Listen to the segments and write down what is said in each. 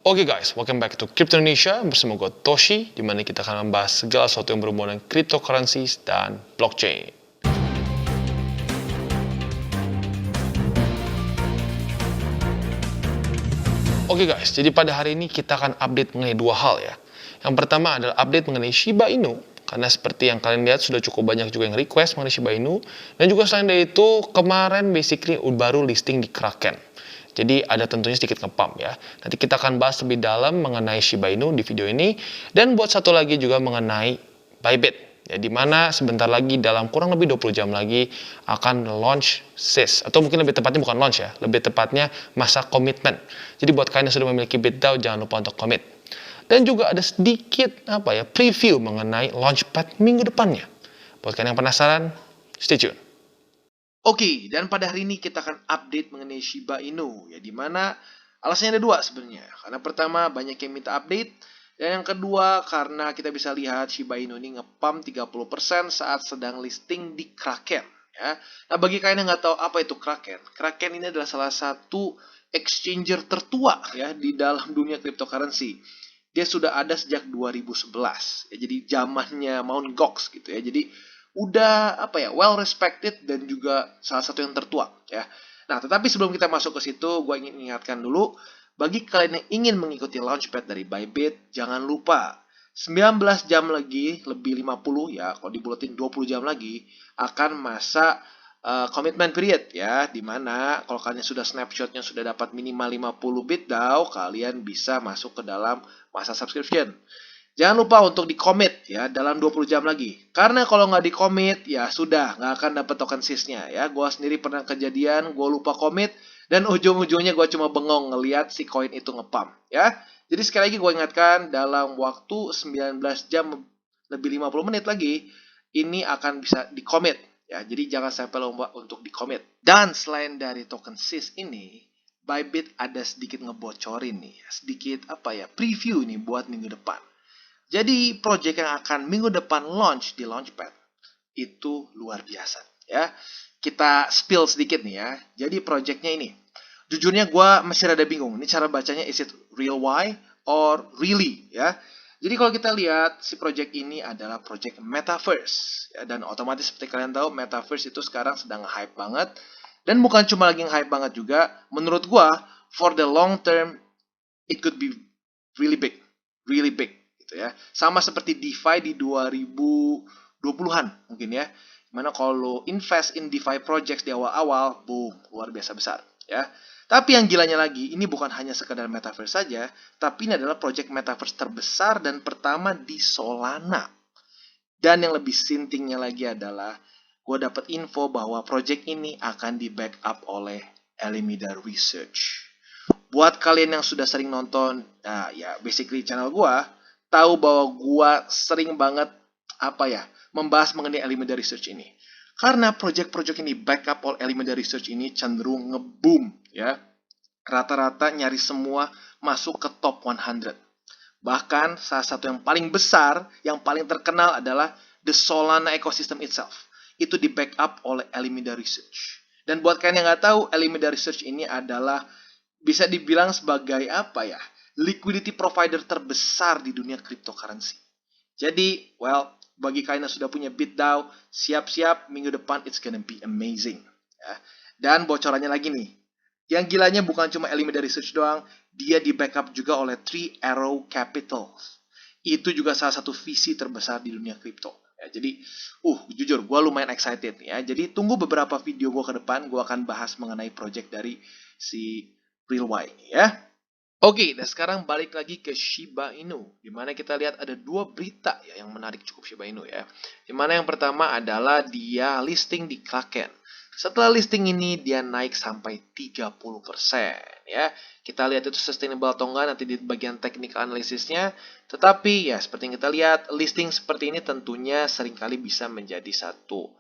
Oke guys, welcome back to Crypto Indonesia bersama gue Toshi, di mana kita akan membahas segala sesuatu yang berhubungan dengan cryptocurrencies dan blockchain. Oke guys, jadi pada hari ini kita akan update mengenai dua hal ya. Yang pertama adalah update mengenai Shiba Inu, karena seperti yang kalian lihat sudah cukup banyak juga yang request mengenai Shiba Inu. Dan juga selain dari itu, kemarin basically baru listing di Kraken. Jadi ada tentunya sedikit nge-pump ya. Nanti kita akan bahas lebih dalam mengenai Shiba Inu di video ini. Dan buat satu lagi juga mengenai Bybit. Ya, di mana sebentar lagi dalam kurang lebih 20 jam lagi akan launch SIS. Atau mungkin lebih tepatnya bukan launch ya. Lebih tepatnya masa komitmen. Jadi buat kalian yang sudah memiliki BitDAO jangan lupa untuk komit. Dan juga ada sedikit preview mengenai launchpad minggu depannya. Buat kalian yang penasaran, stay tune. Oke, dan pada hari ini kita akan update mengenai Shiba Inu, ya dimana alasannya ada dua sebenarnya. Karena pertama banyak yang minta update, dan yang kedua karena kita bisa lihat Shiba Inu ini nge-pump 30% saat sedang listing di Kraken. Ya. Nah bagi kalian yang nggak tahu apa itu Kraken, Kraken ini adalah salah satu exchanger tertua ya di dalam dunia cryptocurrency. Dia sudah ada sejak 2011, ya, jadi zamannya Mt. Gox gitu ya. Jadi udah well respected dan juga salah satu yang tertua ya. Nah, tetapi sebelum kita masuk ke situ, gue ingin ingatkan dulu bagi kalian yang ingin mengikuti launchpad dari Bybit, jangan lupa 19 jam lagi, lebih 50 ya, kalau dibuletin 20 jam lagi akan masa commitment period ya, dimana kalau kalian sudah snapshotnya sudah dapat minimal 50 BitDAO, kalian bisa masuk ke dalam masa subscription. Jangan lupa untuk di-commit ya dalam 20 jam lagi. Karena kalau nggak di-commit, ya sudah, nggak akan dapat token SIS-nya ya. Gue sendiri pernah kejadian, gue lupa commit, dan ujung-ujungnya gue cuma bengong ngelihat si koin itu nge-pump ya. Jadi sekali lagi gue ingatkan, dalam waktu 19 jam lebih 50 menit lagi, ini akan bisa di-commit ya. Jadi jangan sampai lupa untuk di-commit. Dan selain dari token SIS ini, Bybit ada sedikit ngebocorin nih, sedikit preview nih buat minggu depan. Jadi project yang akan minggu depan launch di Launchpad itu luar biasa ya. Kita spill sedikit nih ya. Jadi projectnya ini, jujurnya gue masih rada bingung. Ini cara bacanya, is it real Y or really ya. Jadi kalau kita lihat si project ini adalah project Metaverse ya, dan otomatis seperti kalian tahu Metaverse itu sekarang sedang hype banget. Dan bukan cuma lagi hype banget juga, menurut gue for the long term it could be really big ya. Sama seperti DeFi di 2020-an mungkin ya. Dimana kalau invest in DeFi projects di awal-awal, boom, luar biasa besar ya. Tapi yang gilanya lagi, ini bukan hanya sekedar metaverse saja, tapi ini adalah project metaverse terbesar dan pertama di Solana. Dan yang lebih sintingnya lagi adalah, gue dapat info bahwa project ini akan di backup oleh Alameda Research. Buat kalian yang sudah sering nonton, basically channel gue, tahu bahwa gua sering banget membahas mengenai Alameda Research ini. Karena project-project ini backup oleh Alameda Research ini cenderung nge-boom ya. Rata-rata nyaris semua masuk ke top 100. Bahkan salah satu yang paling besar, yang paling terkenal adalah the Solana ecosystem itself. Itu di backup oleh Alameda Research. Dan buat kalian yang nggak tahu, Alameda Research ini adalah bisa dibilang sebagai liquidity provider terbesar di dunia cryptocurrency. Jadi, bagi kalian yang sudah punya BitDAO, siap-siap minggu depan it's gonna be amazing. Ya. Dan bocorannya lagi nih, yang gilanya bukan cuma Alameda Research doang, dia di backup juga oleh Three Arrow Capital. Itu juga salah satu VC terbesar di dunia kripto. Ya, jadi, jujur, gue lumayan excited ya. Jadi tunggu beberapa video gue ke depan, gue akan bahas mengenai project dari si Real Y ini ya. Oke, dan sekarang balik lagi ke Shiba Inu, di mana kita lihat ada dua berita ya yang menarik cukup Shiba Inu ya. Di mana yang pertama adalah dia listing di Kraken. Setelah listing ini dia naik sampai 30% ya. Kita lihat itu sustainable atau enggak nanti di bagian technical analisisnya. Tetapi ya seperti yang kita lihat, listing seperti ini tentunya seringkali bisa menjadi satu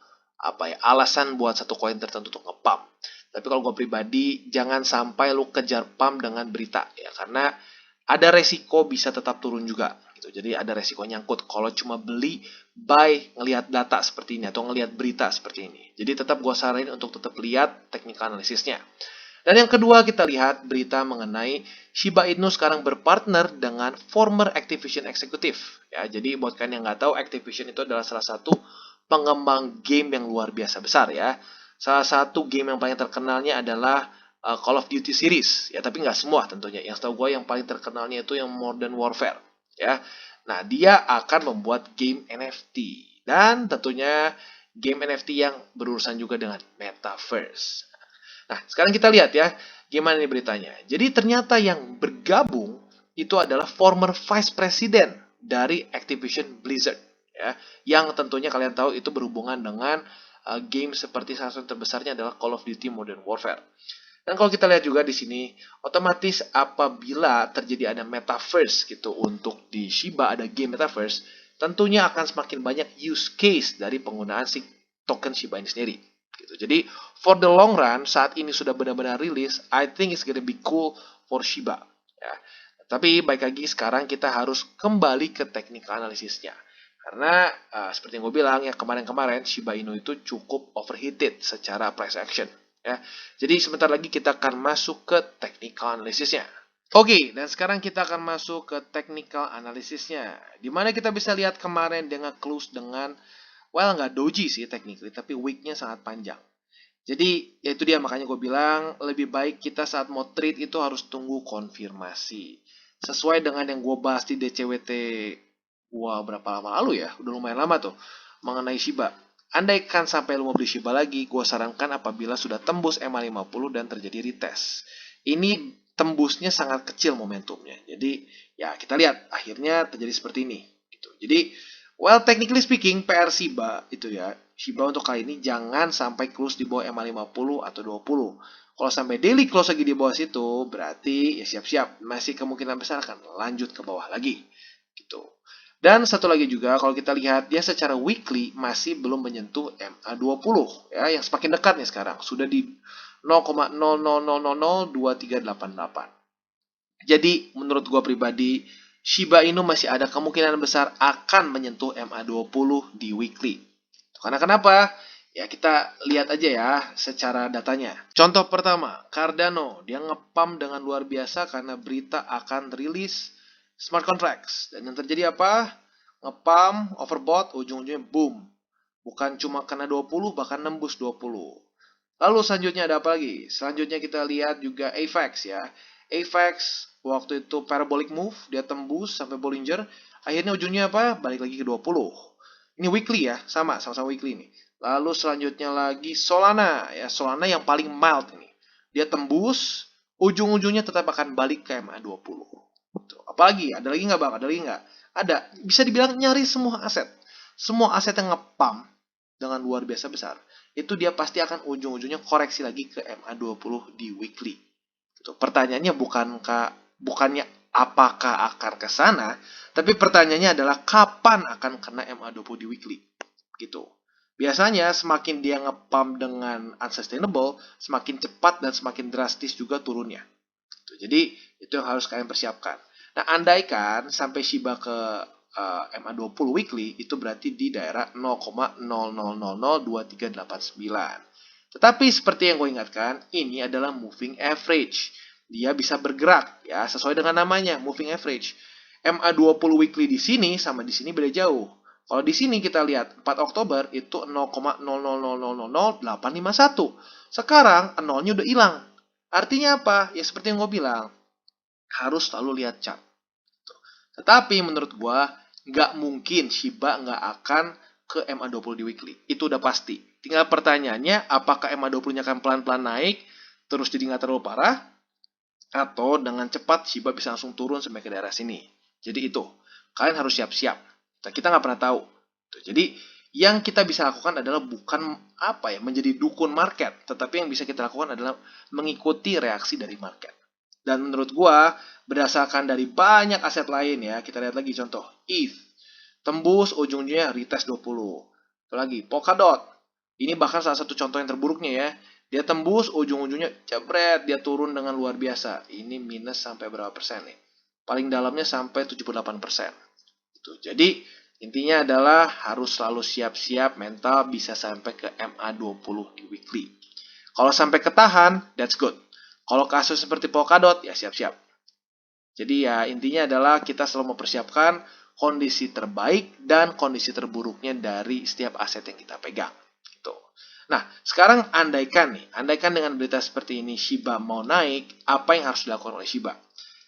alasan buat satu koin tertentu untuk nge-pump. Tapi kalau gue pribadi, jangan sampai lu kejar pump dengan berita ya, karena ada resiko bisa tetap turun juga gitu. Jadi ada resiko nyangkut kalau cuma beli buy ngelihat data seperti ini atau ngelihat berita seperti ini. Jadi tetap gue saranin untuk tetap lihat technical analisisnya. Dan yang kedua kita lihat berita mengenai Shiba Inu sekarang berpartner dengan former Activision eksekutif. Ya, jadi buat kalian yang nggak tahu, Activision itu adalah salah satu pengembang game yang luar biasa besar ya. Salah satu game yang paling terkenalnya adalah Call of Duty series ya, tapi nggak semua tentunya. Yang tahu gue yang paling terkenalnya itu yang Modern Warfare ya. Nah, dia akan membuat game NFT dan tentunya game NFT yang berurusan juga dengan metaverse. Nah, sekarang kita lihat ya, gimana nih beritanya. Jadi ternyata yang bergabung itu adalah former Vice President dari Activision Blizzard, ya, yang tentunya kalian tahu itu berhubungan dengan game seperti salah satu terbesarnya adalah Call of Duty Modern Warfare. Dan kalau kita lihat juga di sini, otomatis apabila terjadi ada metaverse gitu untuk di Shiba ada game metaverse, tentunya akan semakin banyak use case dari penggunaan si token Shiba ini sendiri. Gitu. Jadi for the long run, saat ini sudah benar-benar rilis, I think it's gonna be cool for Shiba. Ya. Tapi baik lagi sekarang kita harus kembali ke technical analisisnya. Karena seperti yang gue bilang ya kemarin-kemarin Shiba Inu itu cukup overheated secara price action. Ya. Jadi sebentar lagi kita akan masuk ke technical analisisnya. Oke, dan sekarang kita akan masuk ke technical analisisnya. Dimana kita bisa lihat kemarin dengan close dengan well, nggak doji sih technically, tapi weeknya sangat panjang. Jadi, ya itu dia makanya gue bilang, lebih baik kita saat mau trade itu harus tunggu konfirmasi. Sesuai dengan yang gue bahas di DCWT gua berapa lama lalu ya, udah lumayan lama tuh, mengenai Shiba. Andaikan sampai lu mau beli Shiba lagi, gue sarankan apabila sudah tembus MA50 dan terjadi retest. Ini tembusnya sangat kecil momentumnya. Jadi, ya kita lihat, akhirnya terjadi seperti ini. Gitu. Jadi, well, technically speaking, PR Shiba itu ya, Shiba untuk kali ini jangan sampai close di bawah MA50 atau 20. Kalau sampai daily close lagi di bawah situ, berarti ya siap-siap, masih kemungkinan besar akan lanjut ke bawah lagi. Gitu. Dan satu lagi juga, kalau kita lihat, dia secara weekly masih belum menyentuh MA20, ya, yang semakin dekat nih sekarang. Sudah di 0,00002388. Jadi, menurut gue pribadi, Shiba Inu masih ada kemungkinan besar akan menyentuh MA20 di weekly. Karena kenapa? Ya kita lihat aja ya secara datanya. Contoh pertama, Cardano. Dia ngepam dengan luar biasa karena berita akan rilis smart contracts. Dan yang terjadi apa? Ngepam, overbought, ujung-ujungnya boom. Bukan cuma kena 20, bahkan nembus 20. Lalu selanjutnya ada apa lagi? Selanjutnya kita lihat juga AVAX ya. AVAX waktu itu parabolic move, dia tembus sampai Bollinger. Akhirnya ujungnya apa? Balik lagi ke 20. Ini weekly ya, sama-sama weekly nih. Lalu selanjutnya lagi Solana ya, Solana yang paling mild ini. Dia tembus, ujung-ujungnya tetap akan balik ke MA20. Apalagi, ada lagi nggak bang? Ada lagi nggak? Ada. Bisa dibilang nyari semua aset. Semua aset yang ngepam dengan luar biasa besar, itu dia pasti akan ujung-ujungnya koreksi lagi ke MA20 di weekly. Gitu. Pertanyaannya bukannya apakah akan ke sana, tapi pertanyaannya adalah kapan akan kena MA20 di weekly. Gitu. Biasanya semakin dia ngepump dengan unsustainable, semakin cepat dan semakin drastis juga turunnya. Gitu. Jadi itu yang harus kalian persiapkan. Nah, andaikan sampai Shiba ke MA20 weekly, itu berarti di daerah 0,00002389. Tetapi seperti yang gue ingatkan, ini adalah moving average. Dia bisa bergerak ya sesuai dengan namanya, moving average. MA20 weekly di sini sama di sini beda jauh. Kalau di sini kita lihat 4 Oktober itu 0,00000851. Sekarang nolnya udah hilang. Artinya apa? Ya seperti yang gue bilang, harus selalu lihat chart. Tetapi menurut gue, nggak mungkin Shiba nggak akan ke MA20 di weekly. Itu udah pasti. Tinggal pertanyaannya, apakah MA20-nya akan pelan-pelan naik, terus jadi nggak terlalu parah, atau dengan cepat Shiba bisa langsung turun sampai ke daerah sini. Jadi itu, kalian harus siap-siap. Kita nggak pernah tahu. Jadi yang kita bisa lakukan adalah bukan menjadi dukun market, tetapi yang bisa kita lakukan adalah mengikuti reaksi dari market. Dan menurut gua, berdasarkan dari banyak aset lain ya, kita lihat lagi contoh ETH, tembus ujungnya retest 20. Lagi Polkadot, ini bahkan salah satu contoh yang terburuknya ya, dia tembus ujung-ujungnya jebret, dia turun dengan luar biasa. Ini minus sampai berapa persen nih? Paling dalamnya sampai 78%. Jadi intinya adalah harus selalu siap-siap mental bisa sampai ke MA20 di weekly. Kalau sampai ketahan, that's good. Kalau kasus seperti Polkadot, ya siap-siap. Jadi ya intinya adalah kita selalu mempersiapkan kondisi terbaik dan kondisi terburuknya dari setiap aset yang kita pegang. Gitu. Nah, sekarang andaikan dengan berita seperti ini Shiba mau naik, apa yang harus dilakukan oleh Shiba?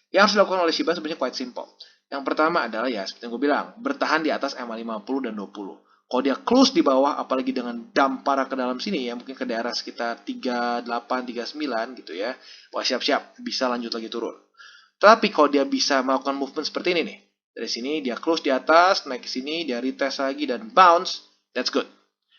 Yang harus dilakukan oleh Shiba sebenarnya quite simple. Yang pertama adalah ya seperti yang gue bilang, bertahan di atas MA50 dan 20. Kalau dia close di bawah, apalagi dengan dump parah ke dalam sini ya, mungkin ke daerah sekitar 38, 39 gitu ya, wah siap-siap, bisa lanjut lagi turun. Tapi kalau dia bisa melakukan movement seperti ini nih, dari sini dia close di atas, naik ke sini, dia retest lagi dan bounce, that's good.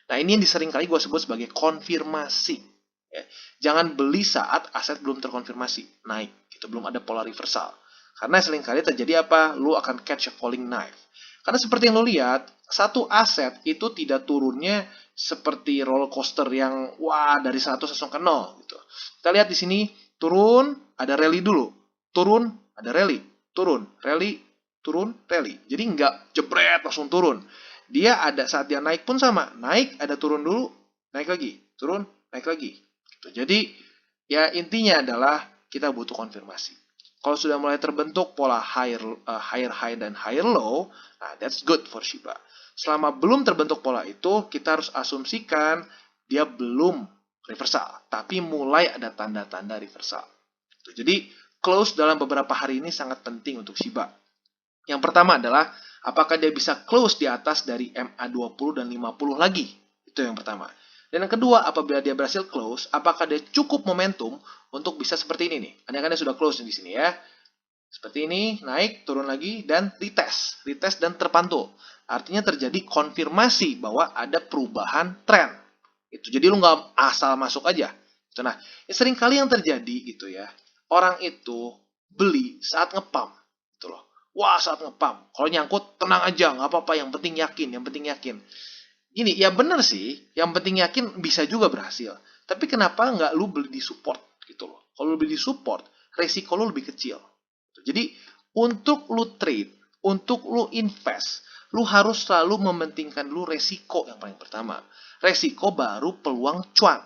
Nah ini yang sering kali gue sebut sebagai konfirmasi. Ya. Jangan beli saat aset belum terkonfirmasi, naik, gitu, belum ada pola reversal. Karena sering kali terjadi apa? Lu akan catch a falling knife. Karena seperti yang lo lihat, satu aset itu tidak turunnya seperti roller coaster yang wah dari 100 langsung ke 0 gitu. Kita lihat di sini turun, ada rally dulu. Turun, ada rally, turun, rally, turun, rally. Jadi nggak jebret langsung turun. Dia ada saat dia naik pun sama, naik ada turun dulu, naik lagi, turun, naik lagi. Gitu. Jadi ya intinya adalah kita butuh konfirmasi. Kalau sudah mulai terbentuk pola higher high dan higher low, nah that's good for Shiba. Selama belum terbentuk pola itu, kita harus asumsikan dia belum reversal, tapi mulai ada tanda-tanda reversal. Jadi close dalam beberapa hari ini sangat penting untuk Shiba. Yang pertama adalah apakah dia bisa close di atas dari MA20 dan 50 lagi. Itu yang pertama. Dan yang kedua, apabila dia berhasil close, apakah dia cukup momentum untuk bisa seperti ini nih. Andaikan dia sudah close di sini ya. Seperti ini, naik, turun lagi, dan retest. Retest dan terpantul. Artinya terjadi konfirmasi bahwa ada perubahan tren. Itu. Jadi lu nggak asal masuk aja. Nah, seringkali yang terjadi gitu ya. Orang itu beli saat ngepump, gitu loh. Wah, saat ngepump. Kalau nyangkut, tenang aja, nggak apa-apa. Yang penting yakin. Gini, ya bener sih. Yang penting yakin bisa juga berhasil. Tapi kenapa nggak lu beli di support, gitu loh. Kalau lu beli di support, resiko lu lebih kecil. Jadi, untuk lu trade, untuk lu invest, lu harus selalu mementingkan dulu resiko yang paling pertama. Resiko baru peluang cuan.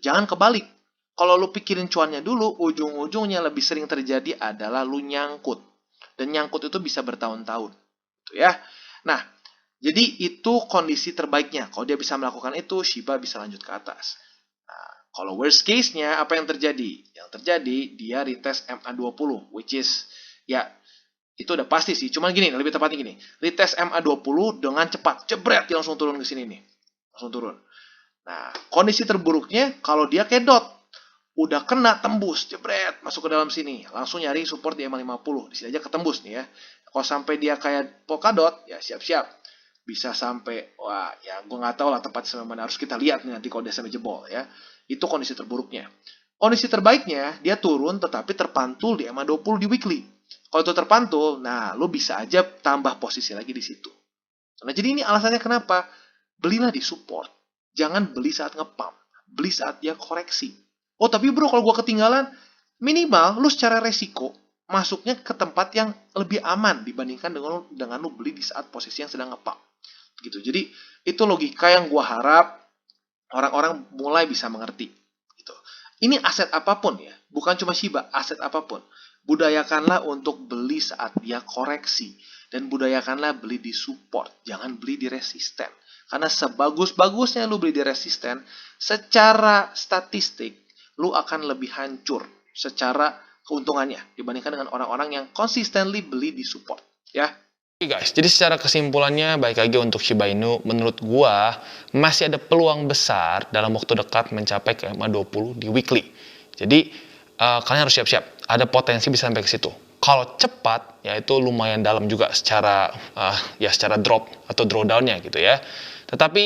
Jangan kebalik. Kalau lu pikirin cuannya dulu, ujung-ujungnya lebih sering terjadi adalah lu nyangkut. Dan nyangkut itu bisa bertahun-tahun. Gitu ya. Nah, jadi itu kondisi terbaiknya. Kalau dia bisa melakukan itu, Shiba bisa lanjut ke atas. Nah, kalau worst case-nya, apa yang terjadi? Yang terjadi, dia retest MA20, which is, ya, itu udah pasti sih. Cuman gini, lebih tepatnya gini. Retest MA20 dengan cepat. Jebret, dia langsung turun ke sini nih. Langsung turun. Nah, kondisi terburuknya, kalau dia kedot. Udah kena tembus, jebret, masuk ke dalam sini. Langsung nyari support di MA50. Di sini aja ketembus nih ya. Kalau sampai dia kayak Polkadot, ya siap-siap. Bisa sampai, wah ya gue nggak tahu lah tempatnya sampai mana. Harus kita lihat nih nanti kalau dia sampai jebol ya. Itu kondisi terburuknya. Kondisi terbaiknya, dia turun tetapi terpantul di MA20 di weekly. Kalau itu terpantul, nah lo bisa aja tambah posisi lagi di situ. Nah jadi ini alasannya kenapa. Belilah di support. Jangan beli saat ngepump. Beli saat dia koreksi. Oh tapi bro kalau gue ketinggalan, minimal lu secara resiko masuknya ke tempat yang lebih aman dibandingkan dengan lu beli di saat posisi yang sedang ngepump. Gitu. Jadi itu logika yang gue harap orang-orang mulai bisa mengerti. Gitu. Ini aset apapun ya, bukan cuma Shiba, aset apapun. Budayakanlah untuk beli saat dia koreksi. Dan budayakanlah beli di support, jangan beli di resisten. Karena sebagus-bagusnya lu beli di resisten, secara statistik, lu akan lebih hancur secara keuntungannya dibandingkan dengan orang-orang yang consistently beli di support, ya. Oke guys, jadi secara kesimpulannya baik lagi untuk Shiba Inu, menurut gua masih ada peluang besar dalam waktu dekat mencapai ke MA20 di weekly. Jadi kalian harus siap-siap, ada potensi bisa sampai ke situ. Kalau cepat, ya itu lumayan dalam juga secara secara drop atau drawdown-nya gitu ya. Tetapi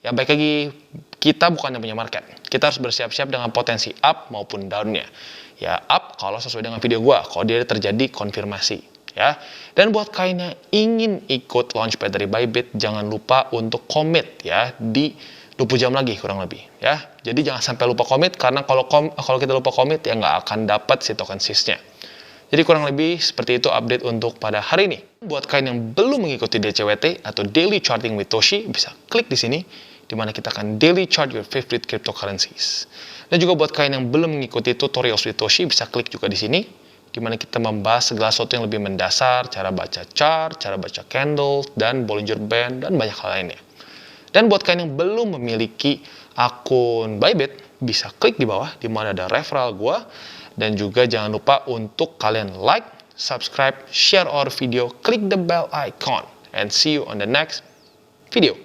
ya baik lagi kita bukan yang punya market. Kita harus bersiap-siap dengan potensi up maupun down-nya. Ya up kalau sesuai dengan video gua, kalau dia terjadi konfirmasi. Ya. Dan buat kalian yang ingin ikut launchpad dari Bybit, jangan lupa untuk komit ya di 20 jam lagi kurang lebih ya. Jadi jangan sampai lupa komit karena kalau kita lupa komit ya nggak akan dapat si token SIS-nya. Jadi kurang lebih seperti itu update untuk pada hari ini. Buat kalian yang belum mengikuti DCWT atau Daily Charting with Toshi, bisa klik di sini. dimana kita akan daily chart your favorite cryptocurrencies. Dan juga buat kalian yang belum mengikuti tutorial Satoshi, bisa klik juga di sini, dimana kita membahas segala sesuatu yang lebih mendasar, cara baca chart, cara baca candle, dan Bollinger Band, dan banyak hal lainnya. Dan buat kalian yang belum memiliki akun Bybit, bisa klik di bawah, dimana ada referral gua. Dan juga jangan lupa untuk kalian like, subscribe, share our video, klik the bell icon, and see you on the next video.